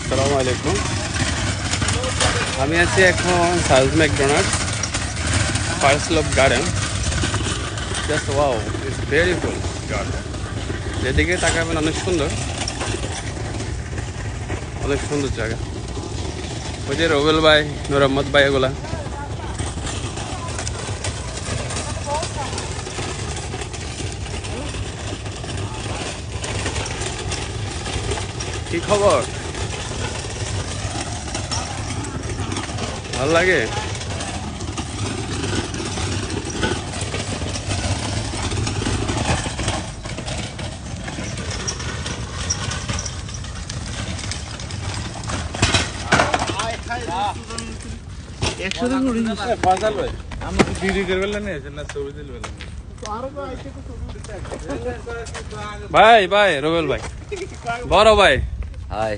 আসসালামু আলাইকুম। আমি আছি এখন south McDonald's first love garden. Just wow, it's beautiful garden. যেদিকে তাকাবেন অনেক সুন্দর, অনেক সুন্দর জায়গা। ওই যে রবেল ভাই, নুরাম্মদ ভাই, এগুলা কি খবর? ভাল লাগে? ভাই ভাই রবেল ভাই, বড় ভাই। হাই